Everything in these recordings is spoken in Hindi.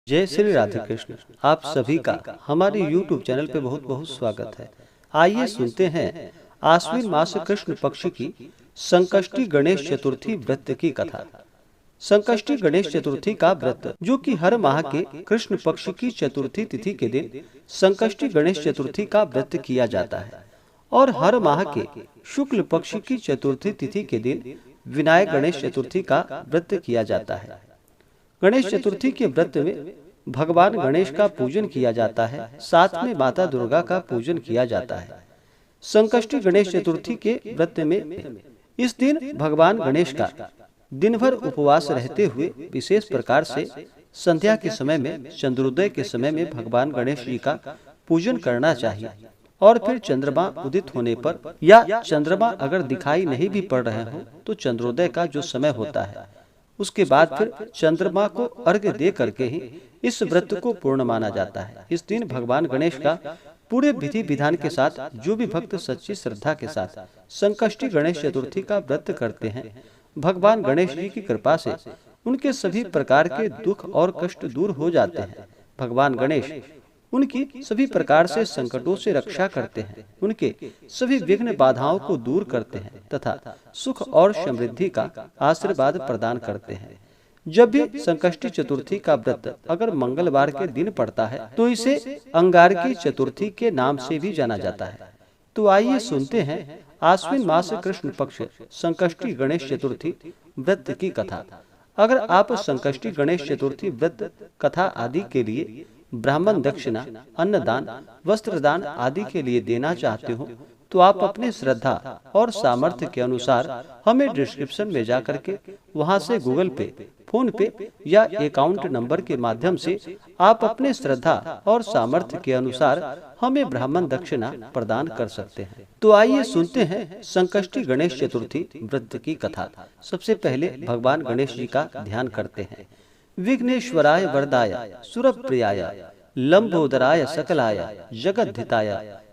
जय श्री राधे कृष्ण। आप सभी का हमारे YouTube चैनल पे बहुत बहुत स्वागत है। आइए सुनते हैं आश्विन मास कृष्ण पक्ष की संकष्टी गणेश चतुर्थी व्रत की कथा। संकष्टी गणेश चतुर्थी का व्रत, जो कि हर माह के कृष्ण पक्ष की चतुर्थी तिथि के दिन संकष्टी गणेश चतुर्थी का व्रत किया जाता है और हर माह के शुक्ल पक्ष की चतुर्थी तिथि के दिन विनायक गणेश चतुर्थी का व्रत किया जाता है। गणेश चतुर्थी के व्रत में भगवान गणेश का पूजन किया जाता है, साथ में माता दुर्गा का पूजन किया जाता है। संकष्टी गणेश चतुर्थी के व्रत में इस दिन भगवान गणेश का दिन भर उपवास रहते हुए विशेष प्रकार से संध्या के समय में, चंद्रोदय के समय में भगवान गणेश जी का पूजन करना चाहिए और फिर चंद्रमा उदित होने पर या चंद्रमा अगर दिखाई नहीं भी पड़ रहे हो तो चंद्रोदय का जो समय होता है उसके बाद फिर चंद्रमा को अर्घ्य दे करके ही इस व्रत को पूर्ण माना जाता है। इस दिन भगवान गणेश का पूरे विधि विधान के साथ जो भी भक्त सच्ची श्रद्धा के साथ संकष्टी गणेश चतुर्थी का व्रत करते हैं, भगवान गणेश जी की कृपा से उनके सभी प्रकार के दुख और कष्ट दूर हो जाते हैं। भगवान गणेश उनकी सभी प्रकार से संकटों से रक्षा करते हैं, उनके सभी विघ्न बाधाओं को दूर करते हैं तथा सुख और समृद्धि का आशीर्वाद प्रदान करते हैं। जब भी संकष्टी चतुर्थी का व्रत अगर मंगलवार के दिन पड़ता है तो इसे अंगारकी चतुर्थी के नाम से भी जाना जाता है। तो आइए सुनते हैं आश्विन मास कृष्ण पक्ष संकष्टी गणेश चतुर्थी व्रत की कथा। अगर आप संकष्टी गणेश चतुर्थी व्रत कथा आदि के लिए ब्राह्मण दक्षिणा, अन्नदान, वस्त्रदान आदि के लिए देना चाहते हो तो आप अपने श्रद्धा और सामर्थ्य के अनुसार हमें डिस्क्रिप्शन में जा करके वहां से गूगल पे, फोन पे या अकाउंट नंबर के माध्यम से आप अपने श्रद्धा और सामर्थ्य के अनुसार हमें ब्राह्मण दक्षिणा प्रदान कर सकते हैं। तो आइए सुनते हैं संकष्टी गणेश चतुर्थी व्रत की कथा। सबसे पहले भगवान गणेश जी का ध्यान करते हैं। विघ्नेश्वराय वरदाय सुरप्रियाय लंबोदराय सकलाय जगद्धिताय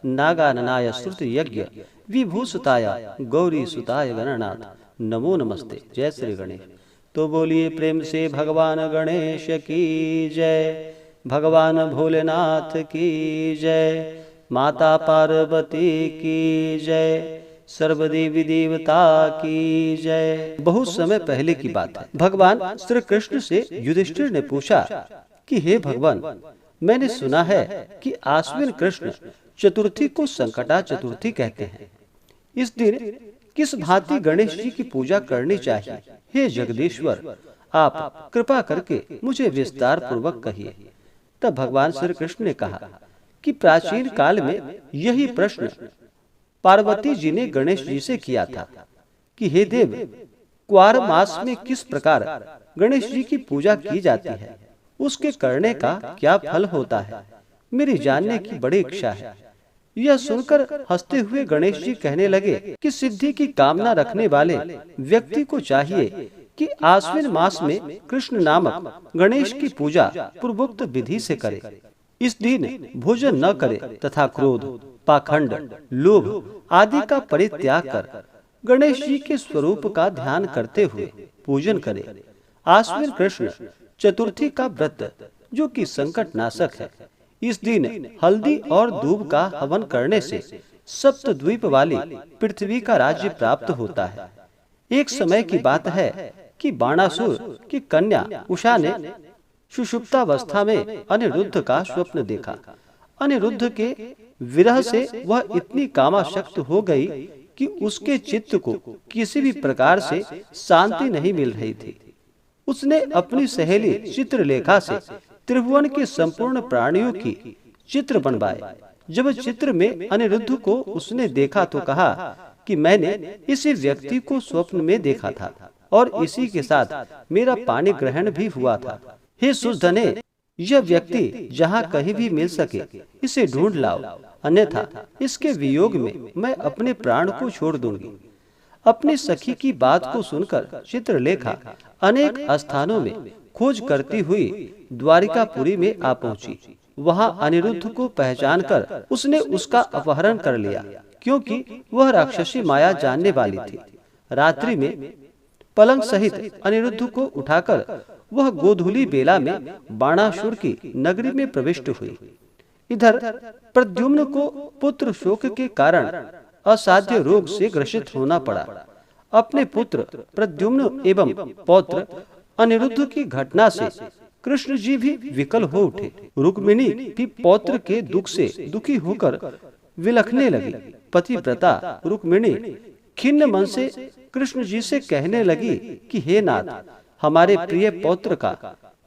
नागाननाय श्रुत यज्ञ विभूषिताय गौरी सुताय गणनाथ नमो नमस्ते। जय श्री गणेश। तो बोलिए प्रेम से भगवान गणेश की जय, भगवान भोलेनाथ की जय, माता पार्वती की जय, सर्वदेवी देवता की जय। बहुत समय पहले की बात है, भगवान श्री कृष्ण से युधिष्ठिर ने पूछा कि हे भगवान, मैंने सुना है कि आश्विन कृष्ण चतुर्थी को संकटा चतुर्थी कहते हैं। इस दिन किस भांति गणेश जी की पूजा करनी चाहिए? हे जगदीश्वर, आप कृपा करके मुझे विस्तार पूर्वक कहिए। तब भगवान श्री कृष्ण ने कहा कि प्राचीन काल में यही प्रश्न पार्वती जी ने गणेश जी से किया था कि हे देव, क्वार मास में किस प्रकार गणेश जी की पूजा की जाती है, उसके करने का क्या फल होता है, मेरी जानने की बड़ी इच्छा है। यह सुनकर हंसते हुए गणेश जी कहने लगे कि सिद्धि की कामना रखने वाले व्यक्ति को चाहिए कि आश्विन मास में कृष्ण नामक गणेश की पूजा पूर्वोक्त विधि से करे। इस दिन भोजन न करे तथा क्रोध, पाखंड, लोभ आदि का परित्याग कर गणेश जी के स्वरूप का ध्यान करते हुए पूजन करे। आश्विन कृष्ण चतुर्थी का व्रत, जो कि संकट नाशक है, इस दिन हल्दी और दूब का हवन करने से सप्तद्वीप वाली पृथ्वी का राज्य प्राप्त होता है। एक समय की बात है कि बाणासुर की कन्या उषा ने सुषुप्तावस्था में अनिरुद्ध का स्वप्न देखा। अनिरुद्ध के विरह से वह इतनी कामासक्त हो गई कि उसके चित्त को किसी भी प्रकार से शांति नहीं मिल रही थी। उसने अपनी सहेली चित्रलेखा से त्रिभुवन के संपूर्ण प्राणियों की चित्र बनवाए। जब चित्र में अनिरुद्ध को उसने देखा तो कहा कि मैंने इसी व्यक्ति को स्वप्न में देखा था और इसी के साथ मेरा पानी ग्रहण भी हुआ था। हे सुधने, यह व्यक्ति जहाँ कहीं भी मिल सके इसे ढूंढ लाओ, अन्यथा इसके वियोग में मैं अपने प्राण को छोड़ दूंगी। अपनी सखी की बात को सुनकर चित्रलेखा अनेक स्थानों में खोज करती हुई द्वारिकापुरी में आ पहुंची। वहां अनिरुद्ध को पहचान कर उसने उसका अपहरण कर लिया, क्योंकि वह राक्षसी माया जानने वाली थी। रात्रि में पलंग सहित अनिरुद्ध को उठाकर वह गोधूली बेला में बाणासुर की नगरी में प्रविष्ट हुई। इधर प्रद्युम्न को पुत्र शोक के कारण असाध्य रोग से ग्रसित होना पड़ा। अपने पुत्र प्रद्युम्न एवं पौत्र अनिरुद्ध की घटना से कृष्ण जी भी विकल हो उठे। रुक्मिणी भी पौत्र के दुख से दुखी होकर विलखने लगी। पतिव्रता रुक्मिणी खिन्न मन से कृष्ण जी से कहने लगी कि हे नाथ, हमारे प्रिय पौत्र का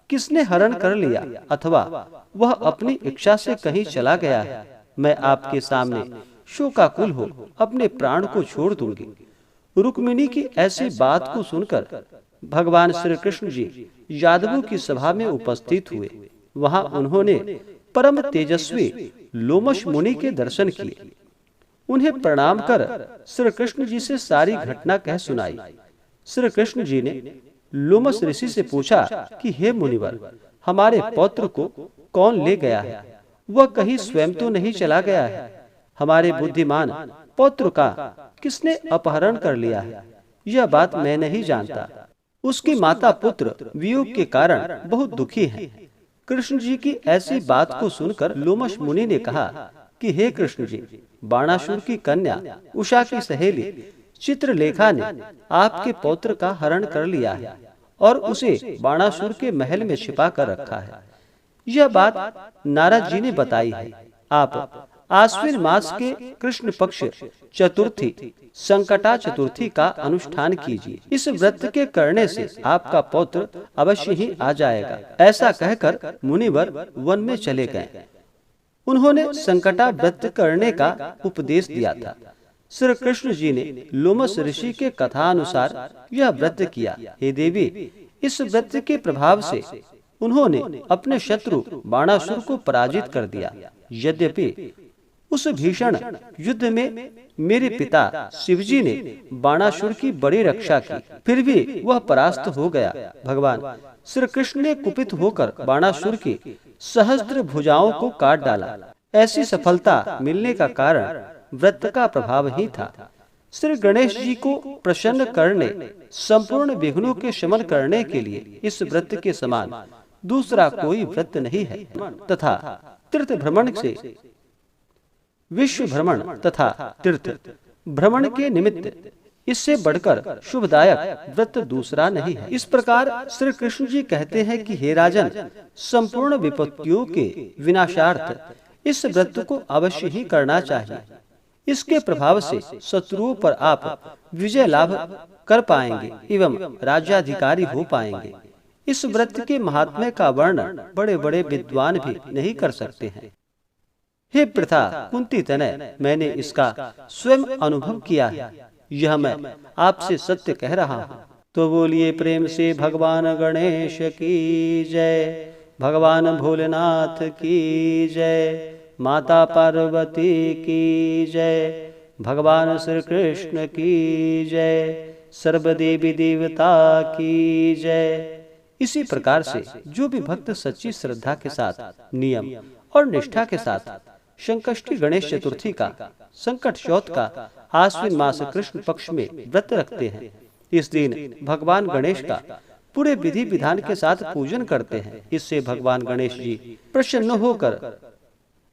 किसने हरण कर लिया, अथवा वह अपनी इच्छा से कहीं चला गया है। मैं आपके सामने शोकाकुल हो अपने प्राण को छोड़ दूंगी। रुक्मिणी की ऐसी बात को सुनकर भगवान श्री कृष्ण जी यादवों की सभा में उपस्थित हुए। वहां उन्होंने परम तेजस्वी लोमश मुनि के दर्शन किए। उन्हें प्रणाम कर श्री कृष्ण जी से सारी घटना कह सुनाई। श्री कृष्ण जी ने लोमश ऋषि से पूछा कि हे मुनिवर, हमारे पौत्र को कौन ले गया है? वह कहीं स्वयं तो नहीं चला गया है? हमारे बुद्धिमान पौत्र का किसने अपहरण कर लिया है? यह बात मैं नहीं जानता। उसकी माता पुत्र वियोग के कारण बहुत दुखी हैं। कृष्ण जी की ऐसी बात को सुनकर लोमश मुनि ने कहा कि हे कृष्ण जी, बाणासुर की कन्या उषा की सहेली चित्रलेखा ने आपके पौत्र का हरण कर लिया है और उसे बाणासुर के महल में छिपा कर रखा है। यह बात नारद जी ने बताई है। आप आश्विन मास के कृष्ण पक्ष चतुर्थी संकटा चतुर्थी का अनुष्ठान कीजिए। इस व्रत के करने से आपका पौत्र अवश्य ही आ जाएगा। ऐसा कहकर मुनिवर वन में चले गए। उन्होंने संकटा व्रत करने का उपदेश दिया था। श्री कृष्ण जी ने लोमश ऋषि के कथा अनुसार यह व्रत किया। हे देवी, इस व्रत के प्रभाव से उन्होंने अपने शत्रु बाणासुर को पराजित कर दिया। यद्यपि उस भीषण युद्ध में मेरे पिता शिवजी ने बाणासुर की बड़ी रक्षा की, फिर भी वह परास्त हो गया। भगवान श्री कृष्ण ने कुपित होकर बाणासुर की सहस्त्र भुजाओं को काट डाला। ऐसी सफलता मिलने का कारण व्रत का प्रभाव ही था। श्री गणेश जी को प्रसन्न करने, संपूर्ण विघ्नों के शमन करने के लिए इस व्रत के समान दूसरा कोई व्रत नहीं है। तथा तीर्थ भ्रमण से विश्व भ्रमण तथा तीर्थ भ्रमण के निमित्त इससे बढ़कर शुभदायक व्रत दूसरा नहीं है। इस प्रकार श्री कृष्ण जी कहते हैं कि हे राजन, संपूर्ण विपत्तियों के विनाशार्थ इस व्रत को अवश्य ही करना चाहिए। इसके प्रभाव से शत्रुओं पर आप विजय लाभ कर पाएंगे एवं राज्याधिकारी हो पाएंगे। इस व्रत के महात्म्य का वर्णन बड़े बड़े विद्वान भी नहीं कर सकते हैं। हे प्रथा कुंती तनय, मैंने इसका स्वयं अनुभव किया है। यह मैं आपसे सत्य कह रहा हूँ। तो बोलिए प्रेम से भगवान गणेश की जय, भगवान भोलेनाथ की जय, माता पार्वती की जय, भगवान श्री कृष्ण की जय, सर्वदेवी देवता की जय। इसी प्रकार से जो भी भक्त सच्ची श्रद्धा के साथ, नियम और निष्ठा के साथ संकष्टी गणेश चतुर्थी का, संकट चौथ का आश्विन मास कृष्ण पक्ष में व्रत रखते हैं, इस दिन भगवान गणेश का पूरे विधि विधान के साथ पूजन करते हैं। इससे भगवान गणेश जी प्रसन्न होकर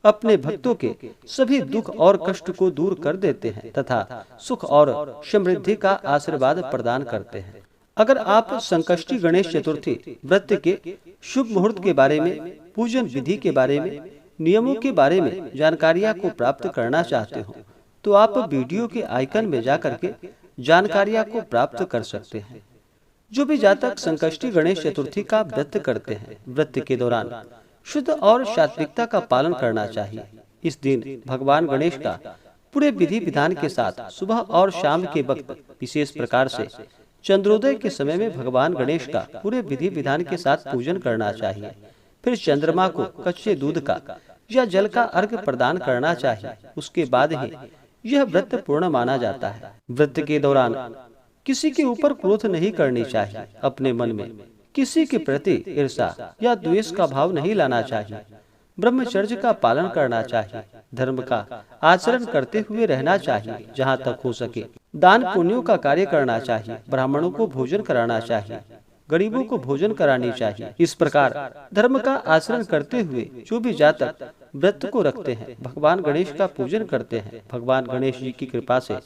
अपने भक्तों के सभी दुख और कष्ट को दूर कर देते हैं तथा सुख और समृद्धि का आशीर्वाद प्रदान करते हैं। अगर आप संकष्टी गणेश चतुर्थी व्रत के शुभ मुहूर्त के बारे में, पूजन विधि के बारे में, नियमों के बारे में जानकारियां को प्राप्त करना चाहते हो तो आप वीडियो के आइकन में जाकर के जानकारियां को प्राप्त कर सकते हैं। जो भी जातक संकष्टी गणेश चतुर्थी का व्रत करते हैं, व्रत के दौरान शुद्ध और सात्विकता का पालन करना चाहिए। इस दिन भगवान गणेश का पूरे विधि विधान के साथ सुबह और शाम के वक्त, विशेष प्रकार से चंद्रोदय के समय में भगवान गणेश का पूरे विधि विधान के साथ पूजन करना चाहिए। फिर चंद्रमा को कच्चे दूध का या जल का अर्घ्य प्रदान करना चाहिए। उसके बाद ही यह व्रत पूर्ण माना जाता है। व्रत के दौरान किसी के ऊपर क्रोध नहीं करनी चाहिए। अपने मन में किसी के प्रति ईर्ष्या या द्वेष का भाव नहीं लाना चाहिए। ब्रह्मचर्य का पालन करना चाहिए। धर्म का आचरण करते हुए रहना चाहिए। जहाँ तक हो सके दान पुण्यों का कार्य करना चाहिए। ब्राह्मणों को भोजन कराना चाहिए। गरीबों को भोजन करानी चाहिए। इस प्रकार धर्म का आचरण करते हुए जो भी जातक व्रत को रखते हैं, भगवान गणेश का पूजन करते हैं, भगवान गणेश जी की कृपा से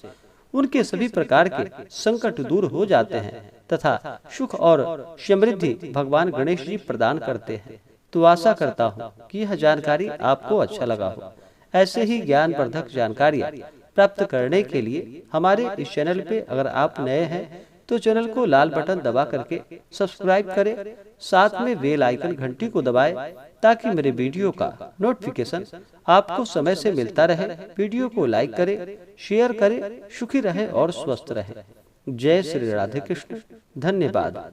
उनके सभी प्रकार के संकट दूर हो जाते हैं तथा सुख और समृद्धि भगवान गणेश जी प्रदान करते हैं। तो आशा करता हूँ कि यह जानकारी आपको अच्छा लगा हो। ऐसे ही ज्ञानवर्धक जानकारियाँ प्राप्त करने के लिए हमारे इस चैनल पे अगर आप नए हैं तो चैनल को लाल बटन दबा करके सब्सक्राइब करें, साथ में बेल आइकन घंटी को दबाएं ताकि मेरे वीडियो का नोटिफिकेशन आपको समय से मिलता रहे। वीडियो को लाइक करें, शेयर करें, सुखी रहें और स्वस्थ रहें। जय श्री राधे कृष्ण। धन्यवाद।